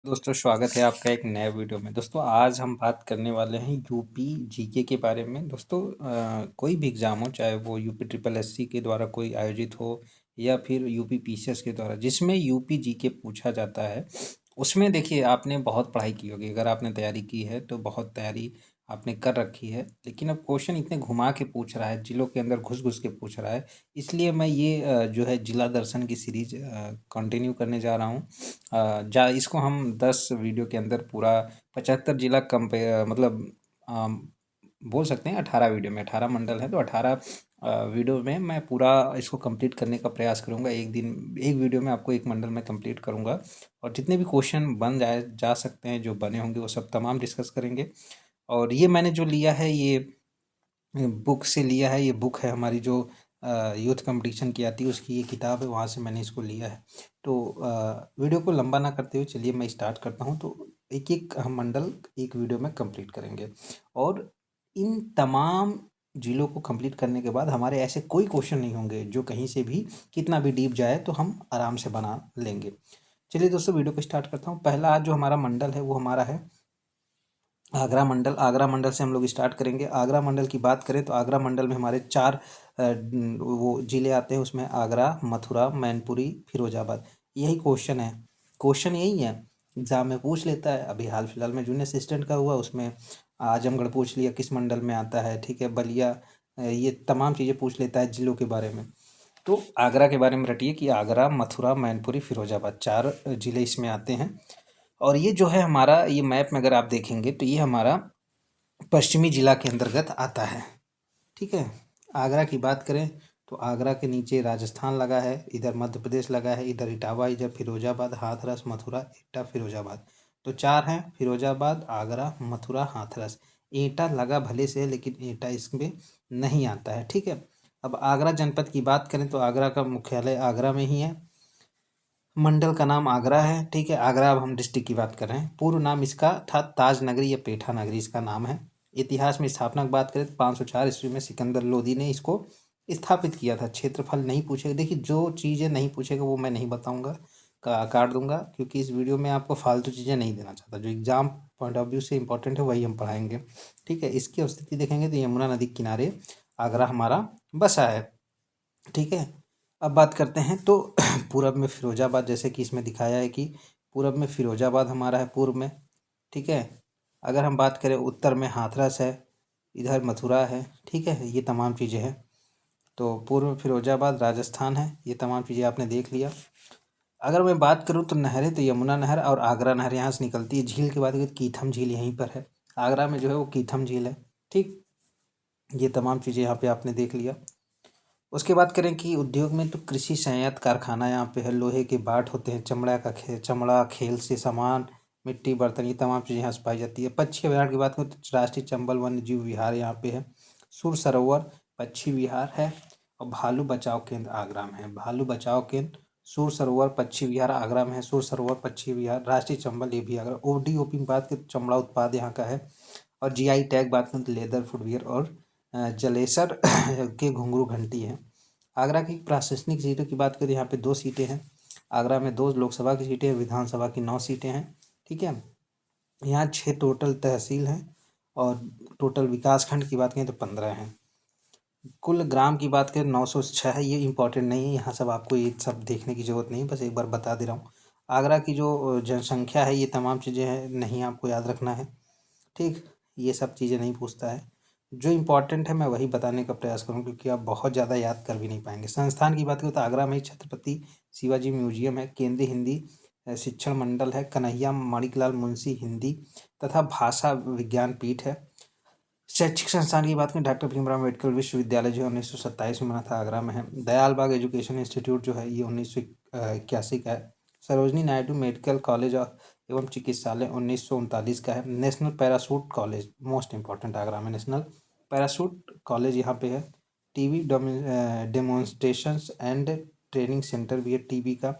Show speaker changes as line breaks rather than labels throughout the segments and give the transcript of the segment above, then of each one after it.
दोस्तों स्वागत है आपका एक नए वीडियो में। दोस्तों आज हम बात करने वाले हैं यूपी जीके के बारे में। दोस्तों कोई भी एग्ज़ाम हो, चाहे वो यूपी ट्रिपल एससी के द्वारा कोई आयोजित हो या फिर यूपी पीसीएस के द्वारा, जिसमें यूपी जीके पूछा जाता है, उसमें देखिए आपने बहुत पढ़ाई की होगी। अगर आपने तैयारी की है तो बहुत तैयारी आपने कर रखी है, लेकिन अब क्वेश्चन इतने घुमा के पूछ रहा है, जिलों के अंदर घुस घुस के पूछ रहा है। इसलिए मैं ये जो है जिला दर्शन की सीरीज कंटिन्यू करने जा रहा हूँ। जा इसको हम 10 वीडियो के अंदर पूरा 75 जिला मतलब अम, बोल सकते हैं 18 वीडियो में, 18 मंडल है तो 18 वीडियो में मैं पूरा इसको कंप्लीट करने का प्रयास करूंगा। एक दिन एक वीडियो में आपको एक मंडल में कंप्लीट करूंगा, और जितने भी क्वेश्चन बन जा सकते हैं, जो बने होंगे, वो सब तमाम डिस्कस करेंगे। और ये मैंने जो लिया है, ये बुक से लिया है। ये बुक है हमारी जो यूथ कंपटीशन की आती है, उसकी ये किताब है, वहाँ से मैंने इसको लिया है। तो वीडियो को लंबा ना करते हुए चलिए मैं स्टार्ट करता हूँ। तो एक एक हम मंडल एक वीडियो में कंप्लीट करेंगे, और इन तमाम जिलों को कंप्लीट करने के बाद हमारे ऐसे कोई क्वेश्चन नहीं होंगे जो कहीं से भी कितना भी डीप जाए तो हम आराम से बना लेंगे। चलिए दोस्तों वीडियो को स्टार्ट करता हूँ। पहला आज जो हमारा मंडल है वो हमारा है आगरा मंडल। आगरा मंडल से हम लोग स्टार्ट करेंगे। आगरा मंडल की बात करें तो आगरा मंडल में हमारे 4 वो ज़िले आते हैं। उसमें आगरा, मथुरा, मैनपुरी, फिरोजाबाद। यही क्वेश्चन है, क्वेश्चन यही है, एग्ज़ाम में पूछ लेता है। अभी हाल फिलहाल में जूनियर असिस्टेंट का हुआ, उसमें आजमगढ़ पूछ लिया किस मंडल में आता है, ठीक है, बलिया, ये तमाम चीज़ें पूछ लेता है जिलों के बारे में। तो आगरा के बारे में रटिए कि आगरा, मथुरा, मैनपुरी, फिरोजाबाद 4 ज़िले इसमें आते हैं। और ये जो है हमारा, ये मैप में अगर आप देखेंगे तो ये हमारा पश्चिमी जिला के अंतर्गत आता है, ठीक है। आगरा की बात करें तो आगरा के नीचे राजस्थान लगा है, इधर मध्य प्रदेश लगा है, इधर इटावा, इधर फिरोजाबाद, हाथरस, मथुरा, एटा, फिरोजाबाद। तो 4 हैं, फिरोजाबाद, आगरा, मथुरा, हाथरस। एटा लगा भले से है, लेकिन एटा इसमें नहीं आता है, ठीक है। अब आगरा जनपद की बात करें तो आगरा का मुख्यालय आगरा में ही है। मंडल का नाम आगरा है, ठीक है। आगरा, अब हम डिस्ट्रिक्ट की बात कर रहे हैं। पूर्व नाम इसका था ताज नगरी या पेठा नगरी, इसका नाम है। इतिहास में स्थापना की बात करें तो 504 ईस्वी में सिकंदर लोदी ने इसको स्थापित किया था। क्षेत्रफल नहीं पूछेगा, देखिए जो चीज़ें नहीं पूछेगा वो मैं नहीं बताऊंगा, काट दूंगा, क्योंकि इस वीडियो में आपको फालतू चीज़ें नहीं देना चाहता। जो एग्जाम पॉइंट ऑफ व्यू से इंपॉर्टेंट है वही हम पढ़ाएंगे, ठीक है। इसकी स्थिति देखेंगे तो यमुना नदी के किनारे आगरा हमारा बसा है, ठीक है। अब बात करते हैं तो पूरब में फिरोजाबाद, जैसे कि इसमें दिखाया है कि पूरब में फिरोजाबाद हमारा है, पूर्व में, ठीक है। अगर हम बात करें उत्तर में हाथरस है, इधर मथुरा है, ठीक है। ये तमाम चीज़ें हैं। तो पूर्व में फिरोजाबाद, राजस्थान है। ये तमाम चीज़ें आपने देख लिया। अगर मैं बात करूँ तो नहरें, तो यमुना नहर और आगरा नहर यहाँ से निकलती है। झील की बात करें तो कीथम झील यहीं पर है। आगरा में जो है वो कीथम झील है, ठीक। ये तमाम चीज़ें यहाँ पे आपने देख लिया। उसके बाद करें कि उद्योग में तो कृषि संयंत्र कारखाना यहाँ पे है। लोहे के बाट होते हैं, चमड़ा, खेल से सामान, मिट्टी, बर्तन, ये तमाम चीज़ें यहाँ से पाई जाती है। पक्षी अभयारण्य की बात करें तो राष्ट्रीय चंबल वन्य जीव विहार यहाँ पे है। सुर सरोवर पक्षी विहार है। और भालू बचाव केंद्र आगरा में है। भालू बचाव केंद्र, सुर सरोवर पक्षी विहार आगरा में है। सुर सरोवर पक्षी विहार, राष्ट्रीय चंबल, ये भी आगरा। ओडीओपी की बात करें तो चमड़ा उत्पाद यहाँ का है। और जीआई टैग बात करें तो लेदर, फुटवियर और जलेसर के घुंघरू घंटी है। आगरा की प्रशासनिक सीटों की बात करें, यहाँ पे 2 सीटें हैं। आगरा में 2 लोकसभा की सीटें हैं, विधानसभा की 9 सीटें हैं, ठीक है। यहाँ 6 टोटल तहसील हैं, और टोटल विकास खंड की बात करें तो 15 हैं। कुल ग्राम की बात करें 906 है। ये इंपॉर्टेंट नहीं है, यहाँ सब आपको ये सब देखने की ज़रूरत नहीं है, बस एक बार बता दे रहा हूँ। आगरा की जो जनसंख्या है, ये तमाम चीज़ें हैं, नहीं आपको याद रखना है, ठीक। ये सब चीज़ें नहीं पूछता है। जो इम्पोर्टेंट है मैं वही बताने का प्रयास करूँ, क्योंकि आप बहुत ज़्यादा याद कर भी नहीं पाएंगे। संस्थान की बात करें तो आगरा में ही छत्रपति शिवाजी म्यूजियम है। केंद्रीय हिंदी शिक्षण मंडल है। कन्हैया माणिकलाल मुंशी हिंदी तथा भाषा विज्ञान पीठ है। शैक्षिक संस्थान की बात करें, डॉक्टर भीमराव अम्बेडकर विश्वविद्यालय जो है 1927 में बना था, आगरा में है। दयाल बाग एजुकेशन इंस्टीट्यूट जो है ये 1981 का है। सरोजनी नायडू मेडिकल कॉलेज एवं चिकित्सालय 1939 का है। National parachute college, most important, Agra में नेशनल पैराशूट कॉलेज यहाँ पे है। TB demonstrations and training centre भी है टीबी का,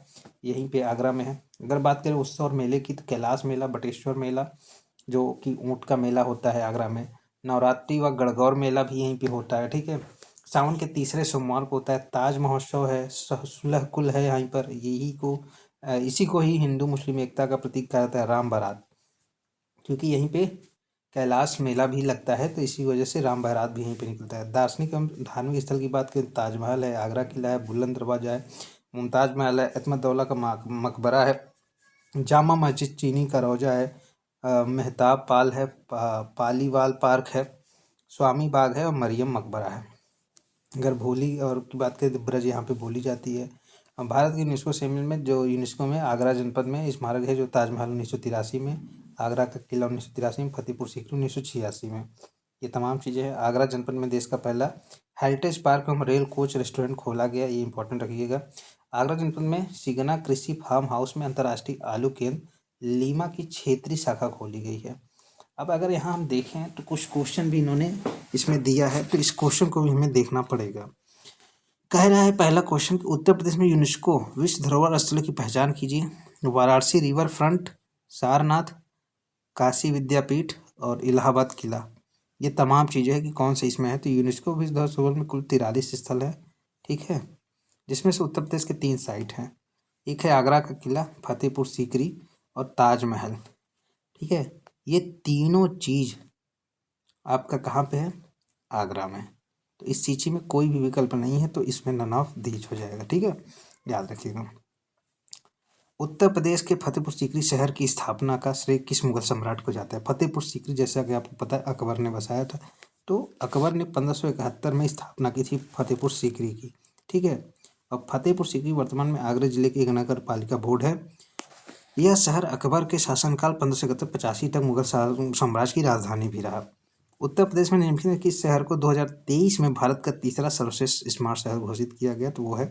यहीं पे आगरा में है। अगर बात करें उत्सव और मेले की तो कैलाश मेला, बटेश्वर मेला जो कि ऊँट का मेला होता है आगरा में। नवरात्रि व गणगौर मेला भी यहीं पे होता है, ठीक है। सावन के तीसरे सोमवार को होता है। ताज महोत्सव है, सुलह कुल है यहाँ पर, यही को इसी को ही हिंदू मुस्लिम एकता का प्रतीक कहा जाता है राम बारात, क्योंकि यहीं पे कैलाश मेला भी लगता है, तो इसी वजह से राम बारात भी यहीं पे निकलता है। दार्शनिक एवं धार्मिक स्थल की बात करें, ताजमहल है, आगरा किला है, बुलंद दरवाजा है, मुमताज महल है, अहमदउल्ला का मकबरा है, जामा मस्जिद, चीनी का रोजा है, मेहताब पाल है, पालीवाल पार्क है, स्वामी बाग है और मरियम मकबरा है। अगर भोली और की बात करें तो ब्रज यहाँ पे बोली जाती है। भारत की यूनेस्को शामिल में जो यूनेस्को में आगरा जनपद में स्मारक है, जो ताजमहल 1983 में, आगरा का किला 1983 में, फतेहपुर सीकरी 1986 में, ये तमाम चीज़ें हैं। आगरा जनपद में देश का पहला हेरिटेज पार्क एवं रेल कोच रेस्टोरेंट खोला गया, ये इंपॉर्टेंट रखिएगा। आगरा जनपद में सिगना कृषि फार्म हाउस में अंतर्राष्ट्रीय आलू केंद्र लीमा की क्षेत्रीय शाखा खोली गई है। अब अगर यहाँ हम देखें तो कुछ क्वेश्चन भी इन्होंने इसमें दिया है, तो इस क्वेश्चन को भी हमें देखना पड़ेगा। कह रहा है पहला क्वेश्चन, उत्तर प्रदेश में यूनेस्को विश्व धरोहर स्थलों की पहचान कीजिए। वाराणसी रिवर फ्रंट, सारनाथ, काशी विद्यापीठ और इलाहाबाद किला, ये तमाम चीज़ें हैं कि कौन से इसमें है। तो यूनेस्को विश्व धरोहर स्थलों में कुल 43 स्थल है, ठीक है, जिसमें से उत्तर प्रदेश के 3 साइट हैं। एक है आगरा का किला, फतेहपुर सीकरी और ताजमहल, ठीक है। ये तीनों चीज़ आपका कहाँ पे है? आगरा में। तो इस सूची में कोई भी विकल्प नहीं है, तो इसमें नन ऑफ दीज हो जाएगा, ठीक है, याद रखिएगा। उत्तर प्रदेश के फतेहपुर सीकरी शहर की स्थापना का श्रेय किस मुगल सम्राट को जाता है? फतेहपुर सीकरी जैसा कि आपको पता है अकबर ने बसाया था, तो अकबर ने 1571 में स्थापना की थी फतेहपुर सीकरी की, ठीक है। अब फतेहपुर सीकरी वर्तमान में आगरा जिले की एक नगर पालिका बोर्ड है। यह शहर अकबर के शासनकाल 1571-85 तक मुगल साम्राज्य की राजधानी भी रहा। उत्तर प्रदेश में निम्नलिखित किस शहर को 2023 में भारत का तीसरा सर्वश्रेष्ठ स्मार्ट शहर घोषित किया गया? तो वो है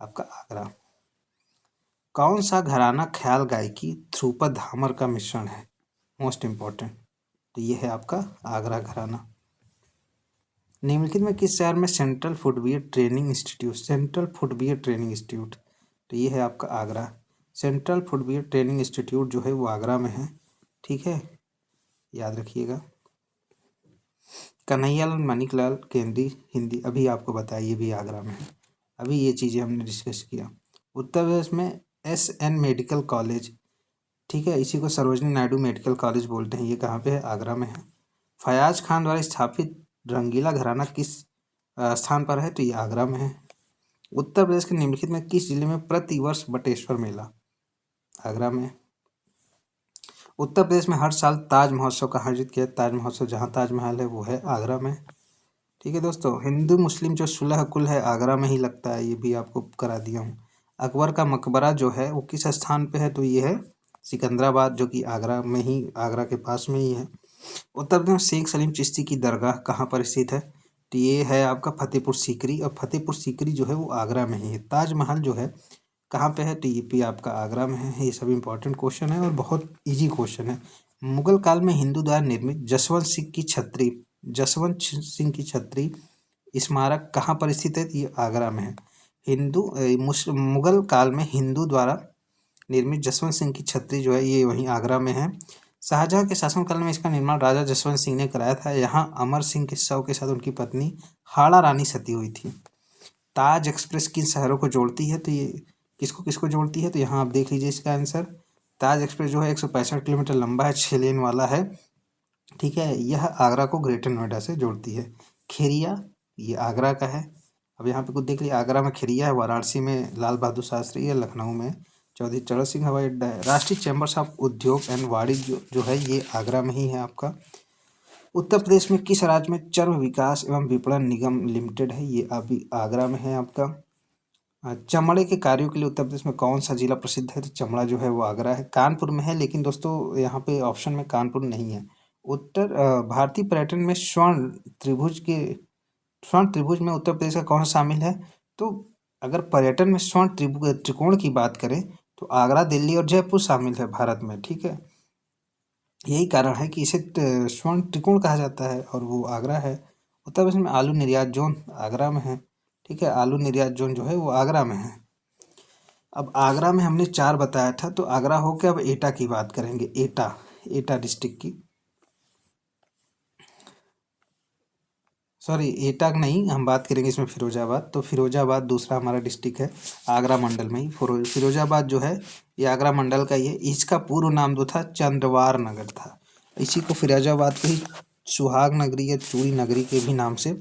आपका आगरा। कौन सा घराना ख्याल गायकी ध्रुपद धामर का मिश्रण है? मोस्ट इम्पोर्टेंट, तो ये है आपका आगरा घराना। निम्नलिखित में किस शहर में सेंट्रल फुटवियर ट्रेनिंग इंस्टीट्यूट, तो ये है आपका Agra. Central footwear training institute जो है वो आगरा में है, ठीक है, याद रखिएगा। कन्हैयालाल मानिकलाल केंद्रीय हिंदी, अभी आपको बताया ये भी आगरा में है, अभी ये चीज़ें हमने डिस्कस किया। उत्तर प्रदेश में SN मेडिकल कॉलेज, ठीक है, इसी को सरोजनी नायडू मेडिकल कॉलेज बोलते हैं, ये कहाँ पे है? आगरा में है। फयाज खान द्वारा स्थापित रंगीला घराना किस स्थान पर है? तो ये आगरा में है। उत्तर प्रदेश के निम्नलिखित में किस जिले में प्रतिवर्ष बटेश्वर मेला? आगरा में। उत्तर प्रदेश में हर साल ताज महोत्सव का आयोजित किया, ताज महोत्सव जहाँ ताजमहल है वो है आगरा में, ठीक है दोस्तों। हिंदू मुस्लिम जो सुलह कुल है आगरा में ही लगता है, ये भी आपको करा दिया हूँ। अकबर का मकबरा जो है वो किस स्थान पे है? तो ये है सिकंदराबाद, जो कि आगरा में ही, आगरा के पास में ही है। उत्तर प्रदेश में शेख सलीम चिश्ती की दरगाह कहाँ पर स्थित है? तो ये है आपका फतेहपुर सीकरी, और फतेहपुर सीकरी जो है वो आगरा में ही है। ताजमहल जो है कहाँ पे है? तो ये भी आपका आगरा में है। ये सब इंपॉर्टेंट क्वेश्चन है और बहुत इजी क्वेश्चन है। मुगल काल में हिंदू द्वारा निर्मित जसवंत सिंह की छत्री स्मारक कहाँ पर स्थित है? ये आगरा में है। मुगल काल में हिंदू द्वारा निर्मित जसवंत सिंह की छत्री जो है ये वहीं आगरा में है। शाहजहाँ के शासनकाल में इसका निर्माण राजा जसवंत सिंह ने कराया था। यहाँ अमर सिंह के शव के साथ उनकी पत्नी हाड़ा रानी सती हुई थी। ताज एक्सप्रेस किन शहरों को जोड़ती है? तो ये किसको किसको जोड़ती है? तो यहाँ आप देख लीजिए इसका आंसर। ताज एक्सप्रेस जो है 165 किलोमीटर लंबा है, 6 लेन वाला है, ठीक है। यह आगरा को ग्रेटर नोएडा से जोड़ती है। खेरिया ये आगरा का है। अब यहाँ पे कुछ देख लीजिए, आगरा में खेरिया है, वाराणसी में लाल बहादुर शास्त्री है, लखनऊ में चौधरी चरण सिंह हवाई अड्डा है। राष्ट्रीय चैम्बर्स ऑफ उद्योग एंड वाणिज्य जो है ये आगरा में ही है आपका। उत्तर प्रदेश में किस राज्य में चर्म विकास एवं विपणन निगम लिमिटेड है? ये अभी आगरा में है आपका। चमड़े के कार्यों के लिए उत्तर प्रदेश में कौन सा जिला प्रसिद्ध है? तो चमड़ा जो है वो आगरा है। कानपुर में है, लेकिन दोस्तों यहाँ पे ऑप्शन में कानपुर नहीं है। भारतीय पर्यटन में स्वर्ण त्रिभुज में उत्तर प्रदेश का कौन शामिल है? तो अगर पर्यटन में स्वर्ण त्रिकोण की बात करें तो आगरा, दिल्ली और जयपुर शामिल है भारत में, ठीक है। यही कारण है कि इसे स्वर्ण त्रिकोण कहा जाता है और वो आगरा है। उत्तर प्रदेश में आलू निर्यात जोन आगरा में है, ठीक है, आलू निर्यात जोन जो है वो आगरा में है। अब आगरा में हमने 4 बताया था, तो आगरा हो के अब एटा की बात करेंगे। एटा डिस्ट्रिक्ट की सॉरी, एटा नहीं, हम बात करेंगे इसमें फिरोजाबाद। तो फिरोजाबाद दूसरा हमारा डिस्ट्रिक्ट है, आगरा मंडल में ही। फिरोजाबाद जो है ये आगरा मंडल का ही है। इसका पूर्व नाम जो था चंद्रवार नगर था। इसी को फिरोजाबाद के ही सुहाग नगरी या चूड़ी नगरी के भी नाम से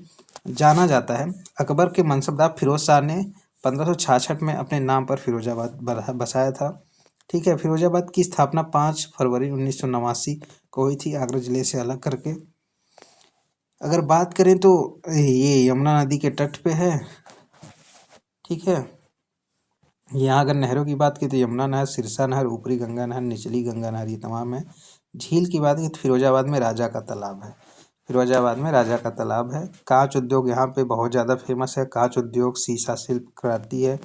जाना जाता है। अकबर के मनसबदार फिरोज शाह ने 1566 में अपने नाम पर फिरोजाबाद बसाया था। ठीक है। फिरोजाबाद की स्थापना 5 फरवरी 1989 को हुई थी, आगरा जिले से अलग करके। अगर बात करें तो ये यमुना नदी के तट पे है। ठीक है। यहाँ अगर नहरों की बात की तो यमुना नहर, सिरसा नहर, ऊपरी गंगा नहर, निचली गंगा नहर, ये तमाम है। झील की बात की तो फिरोजाबाद में राजा का तालाब है। फिरोजाबाद में राजा का तालाब है। कांच उद्योग यहाँ पे बहुत ज़्यादा फेमस है। कांच उद्योग, शीशा शिल्प क्रांति है।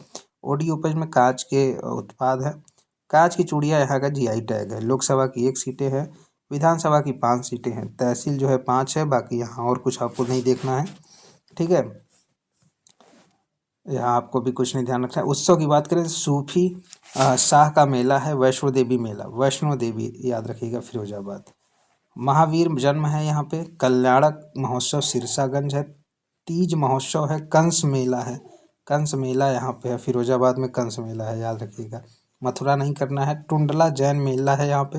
ओडी उपज में कांच के उत्पाद है। कांच की चूड़ियाँ यहाँ का जीआई टैग है। लोकसभा की 1 सीटें हैं, विधानसभा की 5 सीटें हैं। तहसील जो है 5 है, बाकी यहाँ और कुछ आपको नहीं देखना है। ठीक है। यहाँ आपको भी कुछ नहीं ध्यान रखना है। उत्सव की बात करें तो सूफी शाह का मेला है, वैष्णो देवी मेला, वैष्णो देवी याद रखिएगा फिरोजाबाद। महावीर जन्म है यहाँ पे। कल्याणक महोत्सव सिरसागंज है। तीज महोत्सव है। कंस मेला है, कंस मेला यहाँ पे है। फिरोजाबाद में कंस मेला है, याद रखिएगा। मथुरा नहीं करना है। टुंडला जैन मेला है यहाँ पे।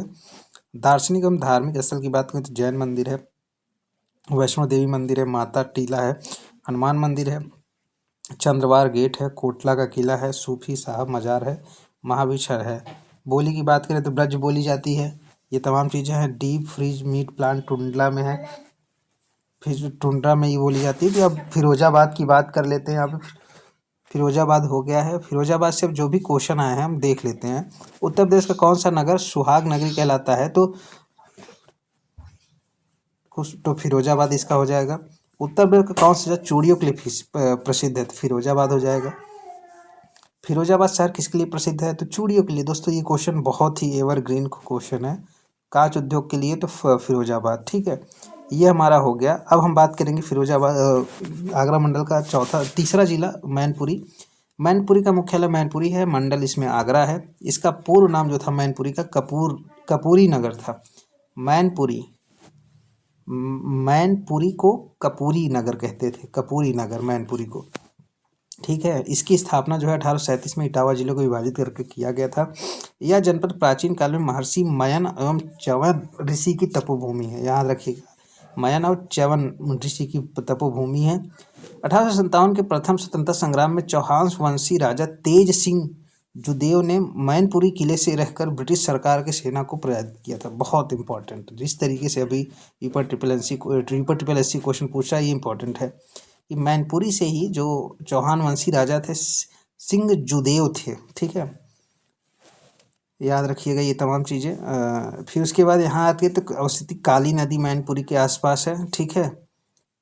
दार्शनिक एवं धार्मिक स्थल की बात करें तो जैन मंदिर है, वैष्णो देवी मंदिर है, माता टीला है, हनुमान मंदिर है, चंद्रवार गेट है, कोटला का किला है, सूफी साहब मज़ार है, महावीर है। बोली की बात करें तो ब्रज बोली जाती है। ये तमाम चीज़ें हैं। Deep freeze meat plant Tundla में है। फिर टुंड्रा में ये बोली जाती है। कि अब फिरोजाबाद की बात कर लेते हैं। यहाँ पे फिरोजाबाद हो गया है। फिरोजाबाद से अब जो भी क्वेश्चन आए हैं हम देख लेते हैं। उत्तर प्रदेश का कौन सा नगर सुहाग नगरी कहलाता है? तो फिरोजाबाद इसका हो जाएगा। उत्तर प्रदेश का कौन सा चूड़ियों के लिए प्रसिद्ध है? तो फिरोजाबाद हो जाएगा। फिरोजाबाद शहर किसके लिए प्रसिद्ध है? तो चूड़ियों के लिए। दोस्तों ये क्वेश्चन बहुत ही एवरग्रीन क्वेश्चन है। कांच उद्योग के लिए तो फिरोजाबाद। ठीक है। ये हमारा हो गया। अब हम बात करेंगे फिरोजाबाद आगरा मंडल का तीसरा जिला मैनपुरी। मैनपुरी का मुख्यालय मैनपुरी है, मंडल इसमें आगरा है। इसका पूर्व नाम जो था मैनपुरी का कपूरी नगर था। मैनपुरी मैनपुरी को कपूरी नगर कहते थे, कपूरी नगर मैनपुरी को। ठीक है। इसकी स्थापना जो है 1837 में इटावा जिले को विभाजित करके किया गया था। यह जनपद प्राचीन काल में महर्षि मयन एवं च्यवन ऋषि की तपोभूमि है, याद रखिएगा। मयन और च्यवन ऋषि की तपोभूमि है। 1857 के प्रथम स्वतंत्रता संग्राम में चौहान वंशी राजा तेज सिंह जुदेव ने मैनपुरी किले से रहकर ब्रिटिश सरकार की सेना को पराजित किया था। बहुत इंपॉर्टेंट, जिस तरीके से अभी ट्रिपल एससी क्वेश्चन पूछा, ये इंपॉर्टेंट है कि मैनपुरी से ही जो चौहान वंशी राजा थे सिंह जुदेव थे। ठीक है, याद रखिएगा ये तमाम चीज़ें। फिर उसके बाद यहाँ आती है तो अवस्थिति काली नदी मैनपुरी के आसपास है। ठीक है।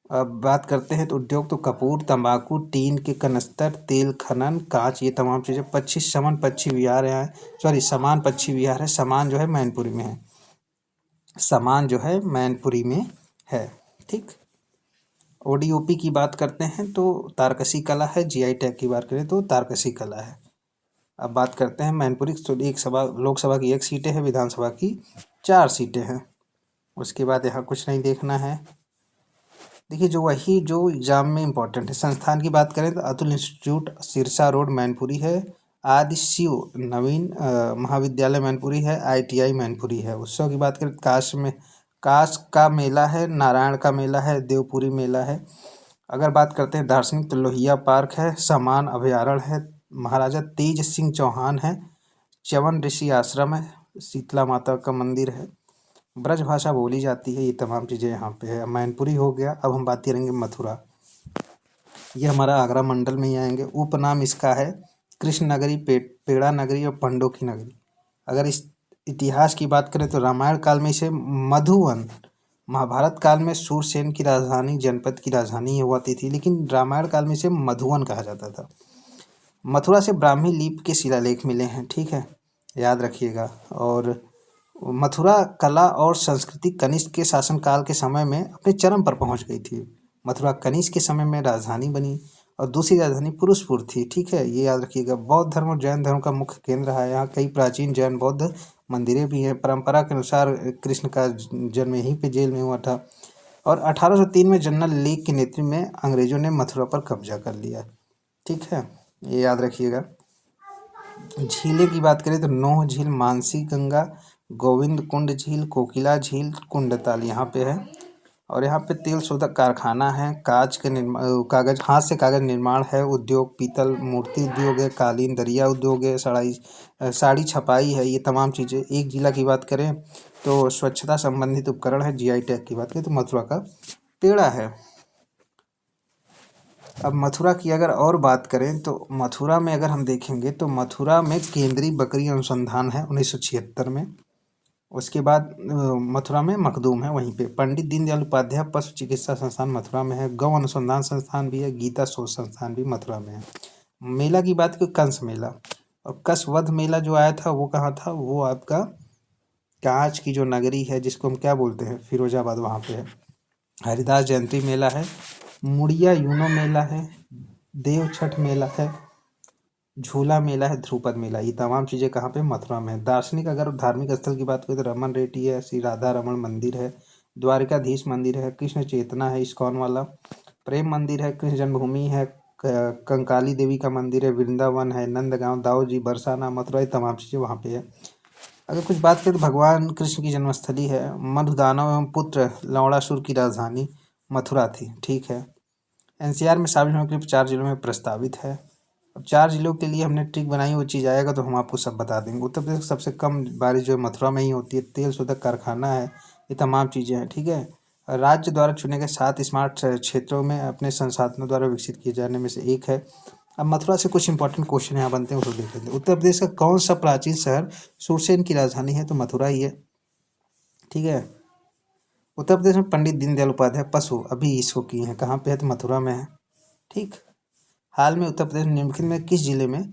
अब बात करते हैं तो उद्योग तो कपूर, तंबाकू, टीन के कनस्तर, तेल खनन, कांच, ये तमाम चीज़ें। समान पक्षी विहार है, सॉरी समान पक्षी विहार है। समान जो है मैनपुरी में है, समान जो है मैनपुरी में है। ठीक। ओडीओपी की बात करते हैं तो तारकसी कला है। जीआई टैग की बात करें तो तारकसी कला है। अब बात करते हैं मैनपुरी तो लोकसभा की 1 सीटें हैं, विधानसभा की 4 सीटें हैं। उसके बाद यहाँ कुछ नहीं देखना है। देखिए जो एग्जाम में इम्पोर्टेंट है। संस्थान की बात करें तो अतुल इंस्टीट्यूट सिरसा रोड मैनपुरी है। आदि शिव नवीन महाविद्यालय मैनपुरी है। ITI मैनपुरी है। उत्सव की बात करें तो काश का मेला है, नारायण का मेला है, देवपुरी मेला है। अगर बात करते हैं दार्शनिक तो लोहिया पार्क है, समान अभयारण्य है, महाराजा तेज सिंह चौहान है, च्यवन ऋषि आश्रम है, शीतला माता का मंदिर है, ब्रज भाषा बोली जाती है। ये तमाम चीज़ें यहाँ पे है। मैनपुरी हो गया। अब हम बात करेंगे मथुरा। ये हमारा आगरा मंडल में ही आएंगे। उपनाम इसका है कृष्ण नगरी, पेड़ा नगरी और पंडों की नगरी। अगर इस इतिहास की बात करें तो रामायण काल में इसे मधुवन, महाभारत काल में सूरसेन की राजधानी, जनपद की राजधानी होती थी, लेकिन रामायण काल में इसे मधुवन कहा जाता था। मथुरा से ब्राह्मी लिपि के शिलालेख मिले हैं। ठीक है, याद रखिएगा। और मथुरा कला और संस्कृति कनिष्क के शासनकाल के समय में अपने चरम पर पहुंच गई थी। मथुरा कनिष्क के समय में राजधानी बनी और दूसरी राजधानी पुरुषपुर थी। ठीक है, ये याद रखिएगा। बौद्ध धर्म और जैन धर्म का मुख्य केंद्र है। यहाँ कई प्राचीन जैन बौद्ध मंदिरें भी हैं। परंपरा के अनुसार कृष्ण का जन्म यहीं पे जेल में हुआ था। और 1803 में जनरल लेक के नेतृत्व में अंग्रेजों ने मथुरा पर कब्जा कर लिया। ठीक है, ये याद रखिएगा। झीलें की बात करें तो नोह झील, मानसी गंगा, गोविंद कुंड झील, कोकिला झील, कुंडताल यहाँ पे है। और यहाँ पे तेल शोधक कारखाना है, कांच के कागज, हाथ से कागज निर्माण है, उद्योग पीतल मूर्ति उद्योग है, कालीन दरिया उद्योग है, साड़ी छपाई है। ये तमाम चीज़ें। एक जिला की बात करें तो स्वच्छता संबंधित उपकरण है। जीआई टैग की बात करें तो मथुरा का पेड़ा है। अब मथुरा की अगर और बात करें तो मथुरा में अगर हम देखेंगे तो मथुरा में केंद्रीय बकरी अनुसंधान है 1976 में। उसके बाद मथुरा में मखदूम है। वहीं पे पंडित दीनदयाल उपाध्याय पशु चिकित्सा संस्थान मथुरा में है। गौ अनुसंधान संस्थान भी है। गीता शोध संस्थान भी मथुरा में है। मेला की बात करें कंस मेला, और कसवध मेला जो आया था वो कहाँ था, वो आपका कांच की जो नगरी है जिसको हम क्या बोलते हैं, फिरोजाबाद, वहाँ पे है। हरिदास जयंती मेला है, मुड़िया यूनो मेला है, देव छठ मेला है, झूला मेला है, ध्रुपद मेला। ये तमाम चीज़ें कहाँ पे, मथुरा में है। दार्शनिक अगर धार्मिक स्थल की बात करें तो रमन रेड्डी है, श्री राधा रमन मंदिर है, द्वारिकाधीश मंदिर है, कृष्ण चेतना है इस्कॉन वाला, प्रेम मंदिर है, कृष्ण जन्मभूमि है, कंकाली देवी का मंदिर है, वृंदावन है, नंदगांव, दाऊ जी, बरसाना, मथुरा, ये तमाम चीज़ें वहाँ पे है। अगर कुछ बात करें तो भगवान कृष्ण की जन्मस्थली है। मधुदानव एवं पुत्र लवणासुर की राजधानी मथुरा थी। ठीक है। एनसीआर में शामिल होने के लिए 4 जिलों में प्रस्तावित है। अब 4 जिलों के लिए हमने ट्रिक बनाई, वो चीज़ आएगा तो हम आपको सब बता देंगे। उत्तर प्रदेश सबसे कम बारिश जो है मथुरा में ही होती है। तेल शोधक कारखाना है, ये तमाम चीज़ें हैं। ठीक है। राज्य द्वारा चुने गए 7 स्मार्ट क्षेत्रों में अपने संसाधनों द्वारा विकसित किए जाने में से एक है। अब मथुरा से कुछ इंपॉर्टेंट क्वेश्चन यहाँ बनते हैं, उसको देख लेते हैं। उत्तर प्रदेश का कौन सा प्राचीन शहर सूरसेन की राजधानी है, तो मथुरा ही है। ठीक है। उत्तर प्रदेश में पंडित दीनदयाल उपाध्याय पशु अभी इसको किए हैं, कहाँ पे है, तो मथुरा में है। ठीक। हाल में उत्तर प्रदेश निम्नलिखित में किस जिले में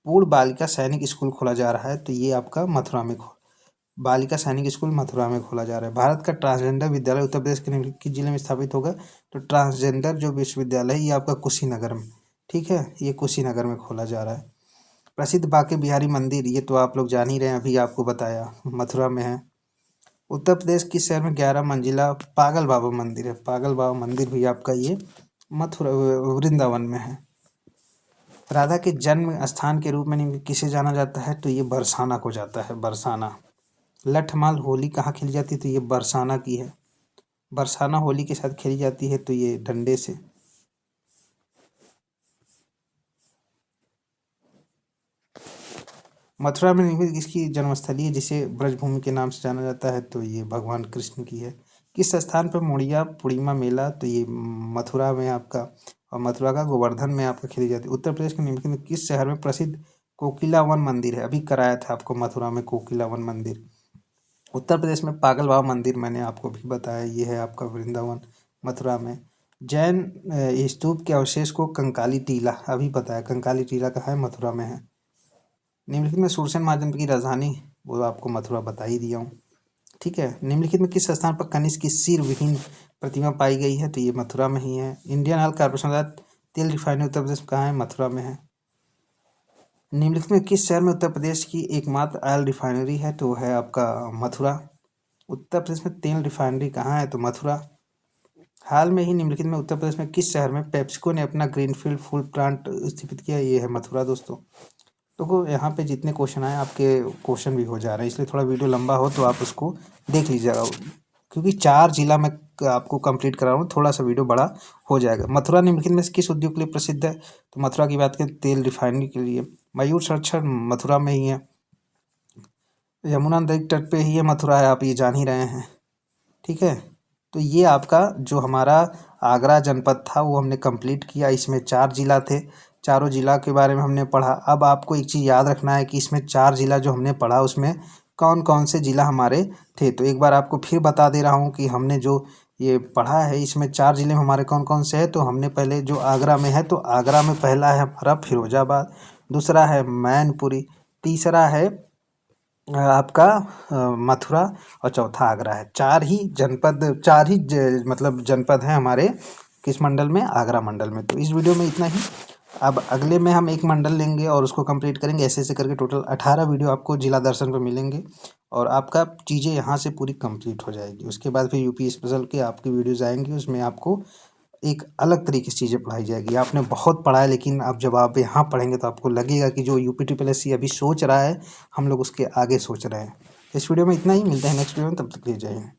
पूर्ण बालिका सैनिक स्कूल खोला जा रहा है, तो ये आपका मथुरा में बालिका सैनिक स्कूल मथुरा में खोला जा रहा है। भारत का ट्रांसजेंडर विद्यालय उत्तर प्रदेश के निम्नलिखित किस जिले में स्थापित होगा, तो ट्रांसजेंडर जो विश्वविद्यालय है ये आपका कुशीनगर में। ठीक है, ये कुशीनगर में खोला जा रहा है। प्रसिद्ध बांके बिहारी मंदिर, ये तो आप लोग जान ही रहे हैं, अभी आपको बताया, मथुरा में है। उत्तर प्रदेश किस शहर में 11 मंजिला पागल बाबा मंदिर है, पागल बाबा मंदिर भी आपका ये मथुरा वृंदावन में है। राधा के जन्म स्थान के रूप में किसे जाना जाता है, तो ये बरसाना को जाता है, बरसाना। लठमाल होली कहाँ खेली जाती है, तो ये बरसाना की है। बरसाना होली के साथ खेली जाती है, तो ये डंडे से। मथुरा में निहित किसकी जन्मस्थली है जिसे ब्रजभूमि के नाम से जाना जाता है, तो ये भगवान कृष्ण की है। किस स्थान पर मुड़िया पूर्णिमा मेला, तो ये मथुरा में आपका, और मथुरा का गोवर्धन में आपका खेली जाती है। उत्तर प्रदेश के निम्नलिखित में किस शहर में प्रसिद्ध कोकिला वन मंदिर है, अभी कराया था आपको मथुरा में कोकिला वन मंदिर। उत्तर प्रदेश में पागल बाबा मंदिर मैंने आपको भी बताया, ये है आपका वृंदावन, मथुरा में। जैन स्तूप के अवशेष को कंकाली टीला, अभी बताया, कंकाली टीला कहाँ है, मथुरा में है। निम्नलिखित में सूरसेन महाजन की राजधानी, वो आपको मथुरा बता ही दिया हूँ। ठीक है। निम्नलिखित में किस स्थान पर कनिष्क की सिर विहीन प्रतिमा पाई गई है, तो ये मथुरा में ही है। इंडियन ऑयल कॉर्पोरेशन द्वारा तेल रिफाइनरी उत्तर प्रदेश में कहाँ है, मथुरा में है। निम्नलिखित में किस शहर में उत्तर प्रदेश की एकमात्र ऑयल रिफाइनरी है, तो है आपका मथुरा। उत्तर प्रदेश में तेल रिफाइनरी कहाँ है, तो मथुरा। हाल में ही निम्नलिखित में उत्तर प्रदेश में किस शहर में पेप्सिको ने अपना ग्रीनफील्ड फूड प्लांट स्थापित किया, ये है मथुरा दोस्तों। तो यहाँ पे जितने क्वेश्चन आए आपके क्वेश्चन भी हो जा रहे हैं, इसलिए थोड़ा वीडियो लंबा हो तो आप उसको देख लीजिएगा, क्योंकि 4 जिला मैं आपको कंप्लीट करा रहा हूँ, थोड़ा सा वीडियो बड़ा हो जाएगा। मथुरा निम्नलिखित में किस उद्योग के लिए प्रसिद्ध है, तो मथुरा की बात करें तेल रिफाइनरी के लिए। मयूर संरक्षण मथुरा में ही है। यमुना नदी तट पे ही है मथुरा है, आप ये जान ही रहे हैं। ठीक है। तो ये आपका जो हमारा आगरा जनपद था वो हमने कंप्लीट किया। इसमें 4 जिला थे, चारों जिला के बारे में हमने पढ़ा। अब आपको एक चीज़ याद रखना है कि इसमें 4 जिला जो हमने पढ़ा उसमें कौन कौन से जिला हमारे थे। तो एक बार आपको फिर बता दे रहा हूँ कि हमने जो ये पढ़ा है इसमें 4 जिले में हमारे कौन कौन से हैं। तो हमने पहले जो आगरा में है, तो आगरा में पहला है हमारा फिरोजाबाद, दूसरा है मैनपुरी, तीसरा है आपका मथुरा, और चौथा आगरा है। 4 ही जनपद, 4 ही मतलब जनपद हैं हमारे किस मंडल में, आगरा मंडल में। तो इस वीडियो में इतना ही। अब अगले में हम एक मंडल लेंगे और उसको कंप्लीट करेंगे, ऐसे-ऐसे करके टोटल 18 वीडियो आपको जिला दर्शन पे मिलेंगे और आपका चीज़ें यहाँ से पूरी कंप्लीट हो जाएगी। उसके बाद फिर यूपी स्पेशल की आपकी वीडियोज़ आएँगी, उसमें आपको एक अलग तरीके से चीज़ें पढ़ाई जाएगी। आपने बहुत पढ़ा है, लेकिन अब जब आप यहाँ पढ़ेंगे तो आपको लगेगा कि जो यूपी ट्रिपल एससी अभी सोच रहा है, हम लोग उसके आगे सोच रहे हैं। इस वीडियो में इतना ही, मिलते हैं नेक्स्ट वीडियो में, तब तक के लिए जय हिंद।